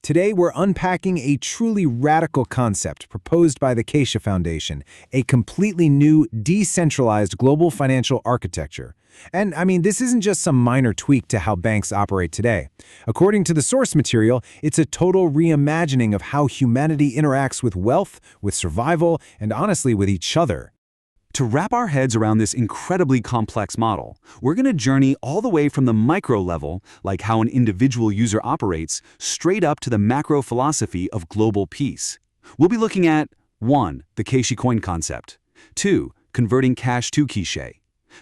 Today, we're unpacking a truly radical concept proposed by the Keshe Foundation, a completely new, decentralized global financial architecture. And this isn't just some minor tweak to how banks operate today. According to the source material, it's a total reimagining of how humanity interacts with wealth, with survival, and honestly, with each other. To wrap our heads around this incredibly complex model, we're going to journey all the way from the micro level, like how an individual user operates, straight up to the macro philosophy of global peace. We'll be looking at 1. The Keshe coin concept. 2. Converting cash to Keshe.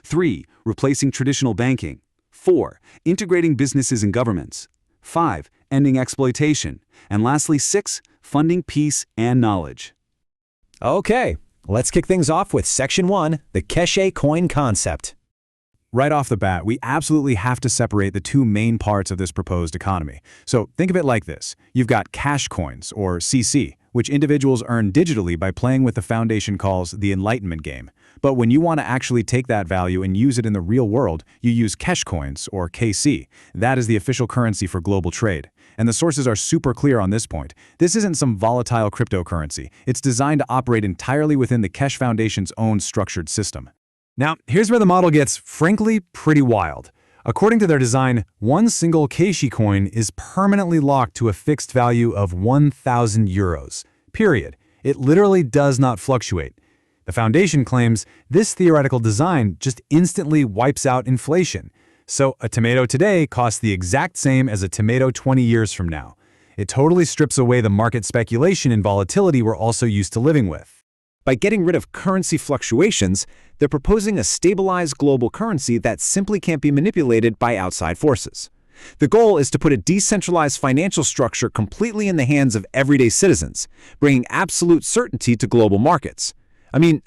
3. Replacing traditional banking. 4. Integrating businesses and governments. 5. Ending exploitation. And lastly, 6. Funding peace and knowledge. Okay. Let's kick things off with Section 1, the Keshe coin concept. Right off the bat, we absolutely have to separate the two main parts of this proposed economy. So think of it like this. You've got cash coins, or CC, which individuals earn digitally by playing what the Foundation calls the Enlightenment game. But when you want to actually take that value and use it in the real world, you use Keshe coins, or KC. That is the official currency for global trade. And the sources are super clear on this point. This isn't some volatile cryptocurrency. It's designed to operate entirely within the Keshe Foundation's own structured system. Now, here's where the model gets, frankly, pretty wild. According to their design, one single Keshe coin is permanently locked to a fixed value of 1,000 euros. Period. It literally does not fluctuate. The Foundation claims this theoretical design just instantly wipes out inflation. So a tomato today costs the exact same as a tomato 20 years from now. It totally strips away the market speculation and volatility we're also used to living with. By getting rid of currency fluctuations, they're proposing a stabilized global currency that simply can't be manipulated by outside forces. The goal is to put a decentralized financial structure completely in the hands of everyday citizens, bringing absolute certainty to global markets.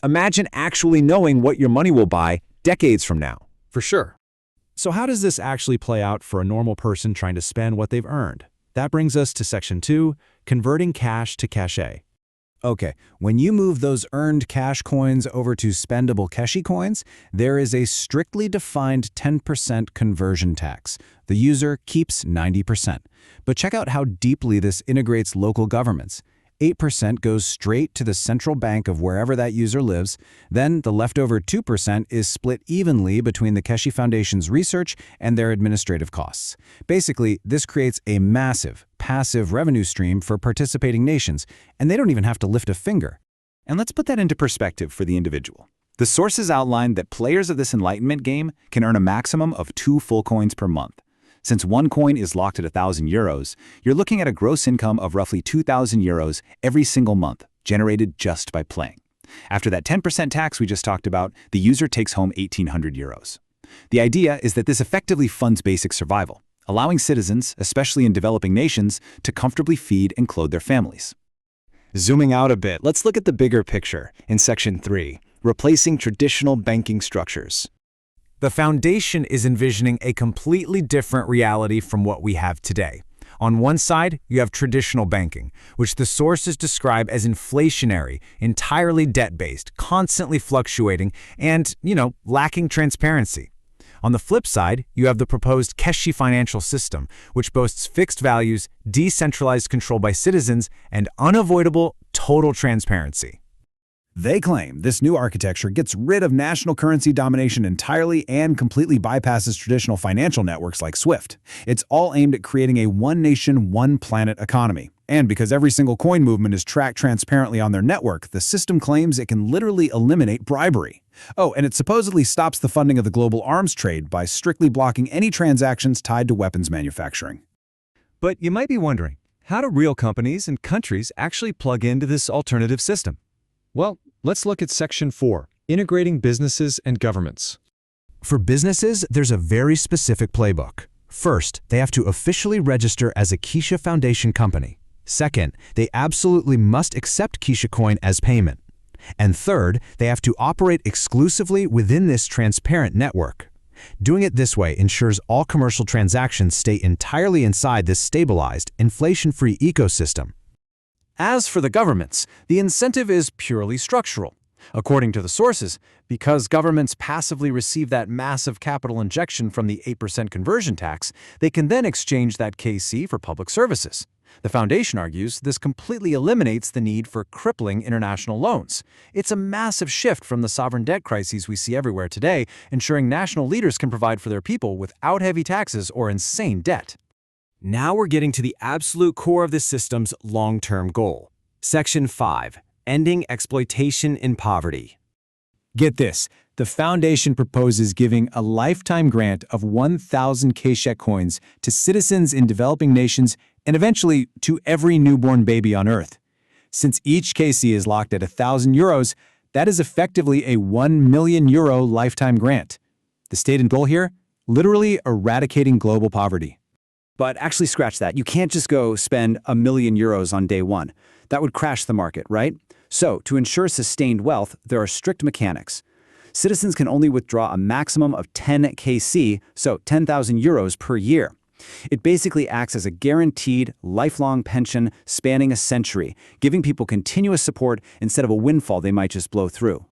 Imagine actually knowing what your money will buy decades from now. For sure. So how does this actually play out for a normal person trying to spend what they've earned? That brings us to Section 2, converting cash to Keshe. Okay, when you move those earned cash coins over to spendable Keshe coins, there is a strictly defined 10% conversion tax. The user keeps 90%. But check out how deeply this integrates local governments. 8% goes straight to the central bank of wherever that user lives. Then the leftover 2% is split evenly between the Keshe Foundation's research and their administrative costs. Basically, this creates a massive, passive revenue stream for participating nations, and they don't even have to lift a finger. And let's put that into perspective for the individual. The sources outline that players of this Enlightenment game can earn a maximum of 2 full coins per month. Since one coin is locked at 1,000 euros, you're looking at a gross income of roughly 2,000 euros every single month, generated just by playing. After that 10% tax we just talked about, the user takes home 1,800 euros. The idea is that this effectively funds basic survival, allowing citizens, especially in developing nations, to comfortably feed and clothe their families. Zooming out a bit, let's look at the bigger picture in Section 3, replacing traditional banking structures. The Foundation is envisioning a completely different reality from what we have today. On one side, you have traditional banking, which the sources describe as inflationary, entirely debt-based, constantly fluctuating, and, lacking transparency. On the flip side, you have the proposed Keshe Financial System, which boasts fixed values, decentralized control by citizens, and unavoidable total transparency. They claim this new architecture gets rid of national currency domination entirely and completely bypasses traditional financial networks like SWIFT. It's all aimed at creating a one nation, one planet economy. And because every single coin movement is tracked transparently on their network, the system claims it can literally eliminate bribery. Oh, and it supposedly stops the funding of the global arms trade by strictly blocking any transactions tied to weapons manufacturing. But you might be wondering, how do real companies and countries actually plug into this alternative system? Well, let's look at Section 4, integrating businesses and governments. For businesses, there's a very specific playbook. First, they have to officially register as a Keshe Foundation company. Second, they absolutely must accept Keshe coin as payment. And third, they have to operate exclusively within this transparent network. Doing it this way ensures all commercial transactions stay entirely inside this stabilized, inflation-free ecosystem. As for the governments, the incentive is purely structural. According to the sources, because governments passively receive that massive capital injection from the 8% conversion tax, they can then exchange that KC for public services. The foundation argues this completely eliminates the need for crippling international loans. It's a massive shift from the sovereign debt crises we see everywhere today, ensuring national leaders can provide for their people without heavy taxes or insane debt. Now we're getting to the absolute core of the system's long-term goal. Section 5. Ending exploitation in poverty. Get this, the foundation proposes giving a lifetime grant of 1,000 Keshe coins to citizens in developing nations and eventually to every newborn baby on Earth. Since each KC is locked at 1,000 euros, that is effectively a 1 million euro lifetime grant. The stated goal here? Literally eradicating global poverty. But actually scratch that. You can't just go spend €1 million on day one. That would crash the market, right? So, to ensure sustained wealth, there are strict mechanics. Citizens can only withdraw a maximum of 10 KC, so 10,000 euros per year. It basically acts as a guaranteed, lifelong pension spanning a century, giving people continuous support instead of a windfall they might just blow through.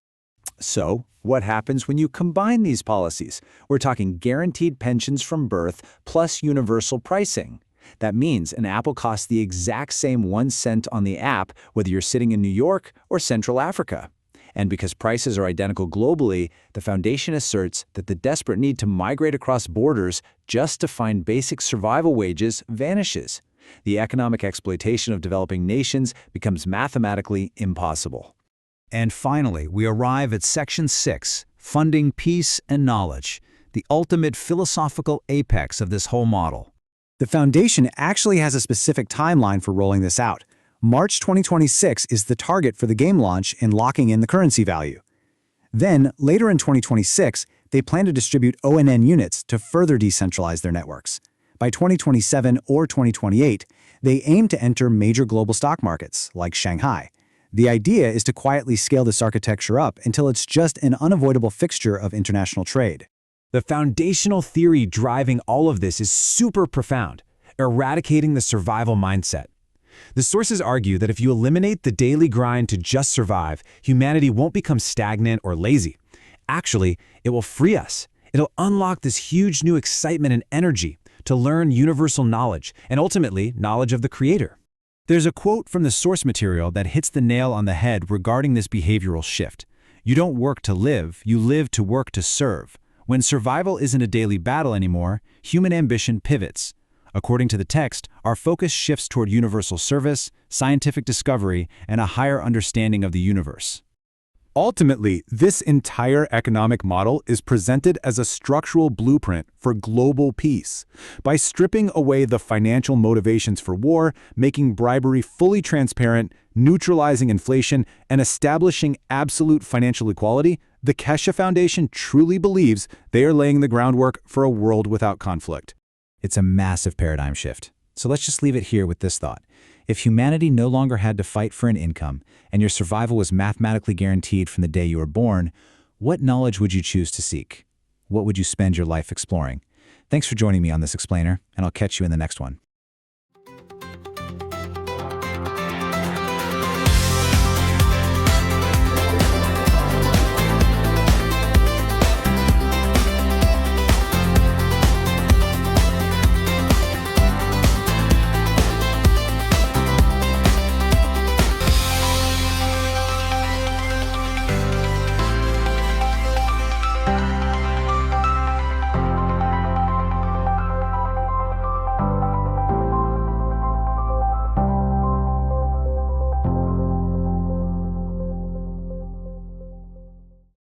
So, what happens when you combine these policies? We're talking guaranteed pensions from birth plus universal pricing. That means an apple costs the exact same 1 cent on the app whether you're sitting in New York or Central Africa. And because prices are identical globally, the foundation asserts that the desperate need to migrate across borders just to find basic survival wages vanishes. The economic exploitation of developing nations becomes mathematically impossible. And finally, we arrive at Section 6, Funding Peace and Knowledge, the ultimate philosophical apex of this whole model. The foundation actually has a specific timeline for rolling this out. March 2026 is the target for the game launch and locking in the currency value. Then, later in 2026, they plan to distribute ONN units to further decentralize their networks. By 2027 or 2028, they aim to enter major global stock markets, like Shanghai. The idea is to quietly scale this architecture up until it's just an unavoidable fixture of international trade. The foundational theory driving all of this is super profound, eradicating the survival mindset. The sources argue that if you eliminate the daily grind to just survive, humanity won't become stagnant or lazy. Actually, it will free us. It'll unlock this huge new excitement and energy to learn universal knowledge and ultimately knowledge of the Creator. There's a quote from the source material that hits the nail on the head regarding this behavioral shift. You don't work to live, you live to work to serve. When survival isn't a daily battle anymore, human ambition pivots. According to the text, our focus shifts toward universal service, scientific discovery, and a higher understanding of the universe. Ultimately, this entire economic model is presented as a structural blueprint for global peace. By stripping away the financial motivations for war, making bribery fully transparent, neutralizing inflation, and establishing absolute financial equality, the Keshe Foundation truly believes they are laying the groundwork for a world without conflict. It's a massive paradigm shift. So let's just leave it here with this thought. If humanity no longer had to fight for an income, and your survival was mathematically guaranteed from the day you were born, what knowledge would you choose to seek? What would you spend your life exploring? Thanks for joining me on this explainer, and I'll catch you in the next one.